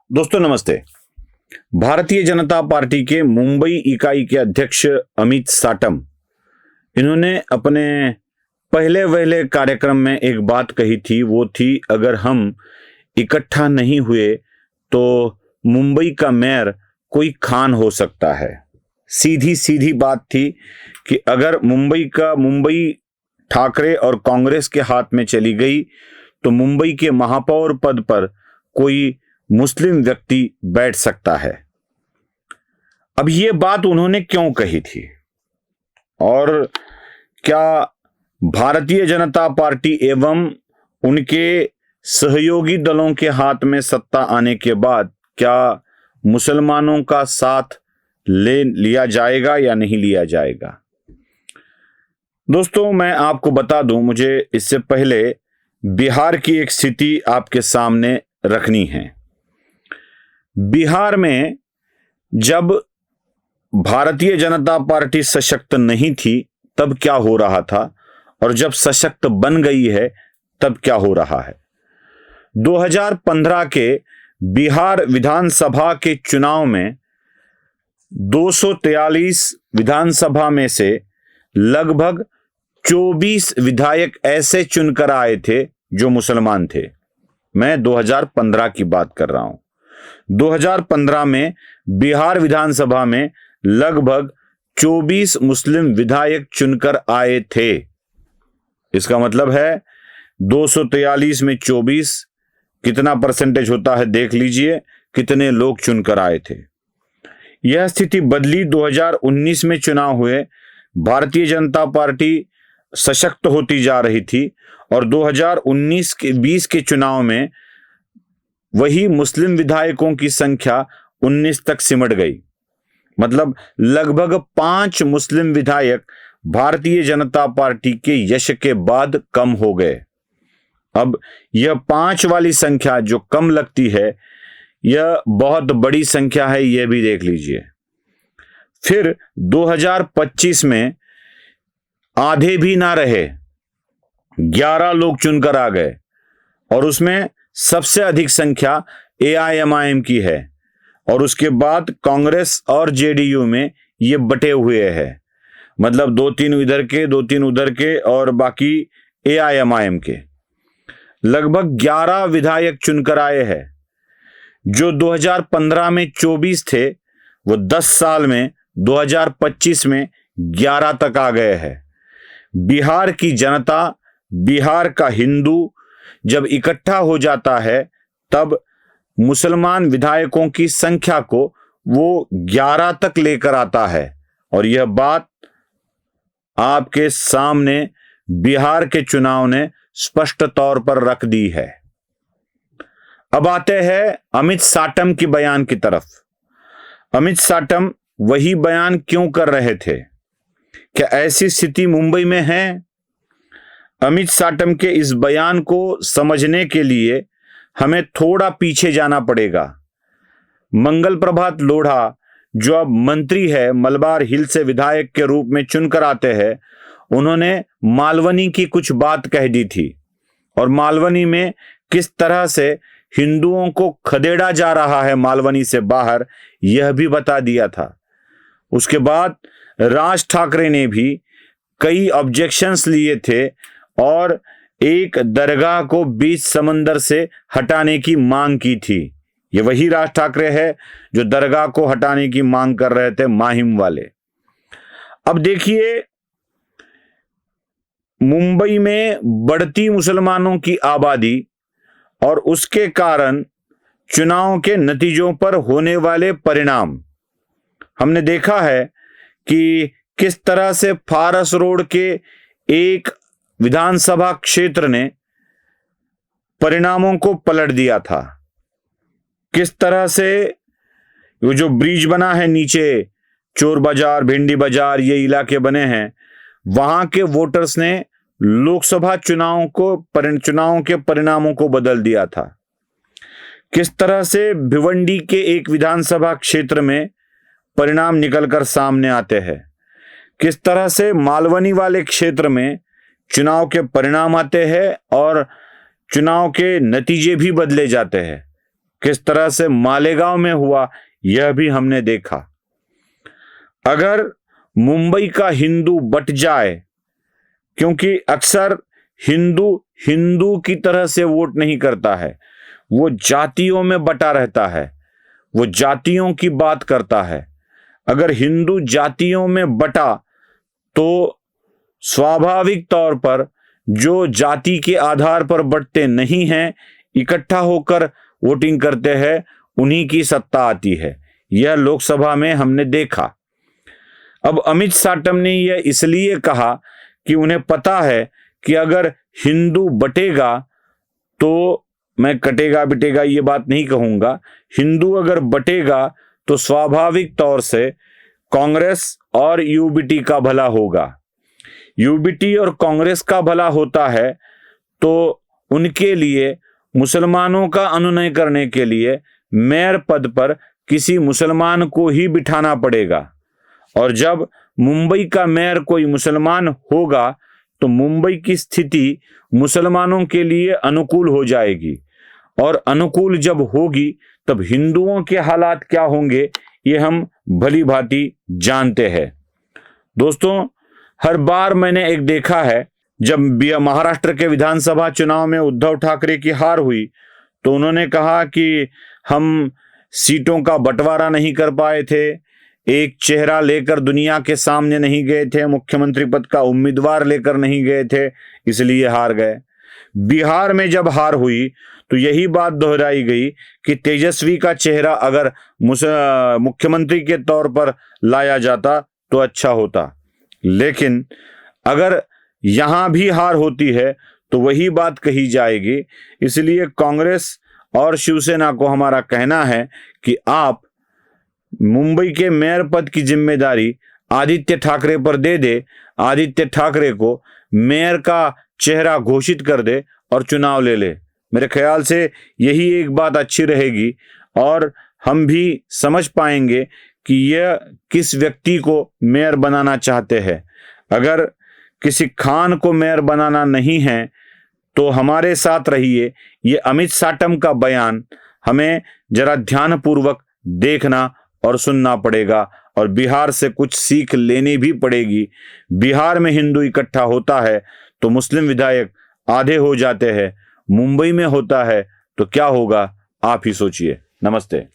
दोस्तों नमस्ते। भारतीय जनता पार्टी के मुंबई इकाई के अध्यक्ष अमित साटम, इन्होंने अपने पहले कार्यक्रम में एक बात कही थी। वो थी, अगर हम इकट्ठा नहीं हुए तो मुंबई का मेयर कोई खान हो सकता है। सीधी बात थी कि अगर मुंबई ठाकरे और कांग्रेस के हाथ में चली गई तो मुंबई के महापौर पद पर कोई मुस्लिम व्यक्ति बैठ सकता है। अब ये बात उन्होंने क्यों कही थी और क्या भारतीय जनता पार्टी एवं उनके सहयोगी दलों के हाथ में सत्ता आने के बाद क्या मुसलमानों का साथ ले लिया जाएगा या नहीं लिया जाएगा? दोस्तों, मैं आपको बता दूं, मुझे इससे पहले बिहार की एक स्थिति आपके सामने रखनी है। बिहार में जब भारतीय जनता पार्टी सशक्त नहीं थी तब क्या हो रहा था और जब सशक्त बन गई है तब क्या हो रहा है। 2015 के बिहार विधानसभा के चुनाव में 243 विधानसभा में से लगभग 24 विधायक ऐसे चुनकर आए थे जो मुसलमान थे। मैं 2015 की बात कर रहा हूं। 2015 में बिहार विधानसभा में लगभग 24 मुस्लिम विधायक चुनकर आए थे। इसका मतलब है 243 में 24 कितना परसेंटेज होता है, देख लीजिए कितने लोग चुनकर आए थे। यह स्थिति बदली 2019 में चुनाव हुए। भारतीय जनता पार्टी सशक्त होती जा रही थी और 2019 के 20 के चुनाव में वही मुस्लिम विधायकों की संख्या 19 तक सिमट गई। मतलब लगभग 5 मुस्लिम विधायक भारतीय जनता पार्टी के यश के बाद कम हो गए। अब यह 5 वाली संख्या जो कम लगती है, यह बहुत बड़ी संख्या है, यह भी देख लीजिए। फिर 2025 में आधे भी ना रहे, 11 लोग चुनकर आ गए और उसमें सबसे अधिक संख्या AIMIM की है और उसके बाद कांग्रेस और JDU में ये बटे हुए हैं। मतलब 2-3 इधर के, 2-3 उधर के और बाकी AIMIM के। लगभग 11 विधायक चुनकर आए हैं। जो 2015 में 24 थे वो 10 साल में 2025 में 11 तक आ गए हैं। बिहार की जनता, बिहार का हिंदू जब इकट्ठा हो जाता है तब मुसलमान विधायकों की संख्या को वो 11 तक लेकर आता है और यह बात आपके सामने बिहार के चुनाव ने स्पष्ट तौर पर रख दी है। अब आते हैं अमित साटम की बयान की तरफ। अमित साटम वही बयान क्यों कर रहे थे? क्या ऐसी स्थिति मुंबई में है? अमित साटम के इस बयान को समझने के लिए हमें थोड़ा पीछे जाना पड़ेगा। मंगल प्रभात लोढ़ा, जो अब मंत्री है, मलबार हिल से विधायक के रूप में चुनकर आते हैं, उन्होंने मालवनी की कुछ बात कह दी थी और मालवनी में किस तरह से हिंदुओं को खदेड़ा जा रहा है मालवनी से बाहर, यह भी बता दिया था। उसके बाद राज ठाकरे ने भी कई ऑब्जेक्शंस लिए थे और एक दरगाह को बीच समंदर से हटाने की मांग की थी। ये वही राज ठाकरे है जो दरगाह को हटाने की मांग कर रहे थे, माहिम वाले। अब देखिए, मुंबई में बढ़ती मुसलमानों की आबादी और उसके कारण चुनाव के नतीजों पर होने वाले परिणाम, हमने देखा है कि किस तरह से फारस रोड के एक विधानसभा क्षेत्र ने परिणामों को पलट दिया था। किस तरह से वो जो ब्रिज बना है नीचे, चोर बाजार, भिंडी बाजार, ये इलाके बने हैं, वहां के वोटर्स ने लोकसभा चुनावों के परिणामों को बदल दिया था। किस तरह से भिवंडी के एक विधानसभा क्षेत्र में परिणाम निकलकर सामने आते हैं, किस तरह से मालवनी वाले क्षेत्र में चुनाव के परिणाम आते हैं और चुनाव के नतीजे भी बदले जाते हैं। किस तरह से मालेगांव में हुआ यह भी हमने देखा। अगर मुंबई का हिंदू बट जाए, क्योंकि अक्सर हिंदू हिंदू की तरह से वोट नहीं करता है, वो जातियों में बटा रहता है, वो जातियों की बात करता है। अगर हिंदू जातियों में बटा तो स्वाभाविक तौर पर जो जाति के आधार पर बटते नहीं हैं, इकट्ठा होकर वोटिंग करते हैं, उन्हीं की सत्ता आती है। यह लोकसभा में हमने देखा। अब अमित साटम ने यह इसलिए कहा कि उन्हें पता है कि अगर हिंदू बटेगा तो, मैं कटेगा बिटेगा ये बात नहीं कहूंगा, हिंदू अगर बटेगा तो स्वाभाविक तौर से कांग्रेस और यूबीटी का भला होगा। यूबीटी और कांग्रेस का भला होता है तो उनके लिए मुसलमानों का अनुनय करने के लिए मेयर पद पर किसी मुसलमान को ही बिठाना पड़ेगा। और जब मुंबई का मेयर कोई मुसलमान होगा तो मुंबई की स्थिति मुसलमानों के लिए अनुकूल हो जाएगी, और अनुकूल जब होगी तब हिंदुओं के हालात क्या होंगे ये हम भली भांति जानते हैं। दोस्तों, हर बार मैंने एक देखा है, जब महाराष्ट्र के विधानसभा चुनाव में उद्धव ठाकरे की हार हुई तो उन्होंने कहा कि हम सीटों का बंटवारा नहीं कर पाए थे, एक चेहरा लेकर दुनिया के सामने नहीं गए थे, मुख्यमंत्री पद का उम्मीदवार लेकर नहीं गए थे, इसलिए हार गए। बिहार में जब हार हुई तो यही बात दोहराई गई कि तेजस्वी का चेहरा अगर मुख्यमंत्री के तौर पर लाया जाता तो अच्छा होता। लेकिन अगर यहां भी हार होती है तो वही बात कही जाएगी। इसलिए कांग्रेस और शिवसेना को हमारा कहना है कि आप मुंबई के मेयर पद की जिम्मेदारी आदित्य ठाकरे पर दे दे, आदित्य ठाकरे को मेयर का चेहरा घोषित कर दे और चुनाव ले ले। मेरे ख्याल से यही एक बात अच्छी रहेगी और हम भी समझ पाएंगे कि यह किस व्यक्ति को मेयर बनाना चाहते हैं। अगर किसी खान को मेयर बनाना नहीं है तो हमारे साथ रहिए। ये अमित साटम का बयान हमें जरा ध्यानपूर्वक देखना और सुनना पड़ेगा और बिहार से कुछ सीख लेनी भी पड़ेगी। बिहार में हिंदू इकट्ठा होता है तो मुस्लिम विधायक आधे हो जाते हैं, मुंबई में होता है तो क्या होगा आप ही सोचिए। नमस्ते।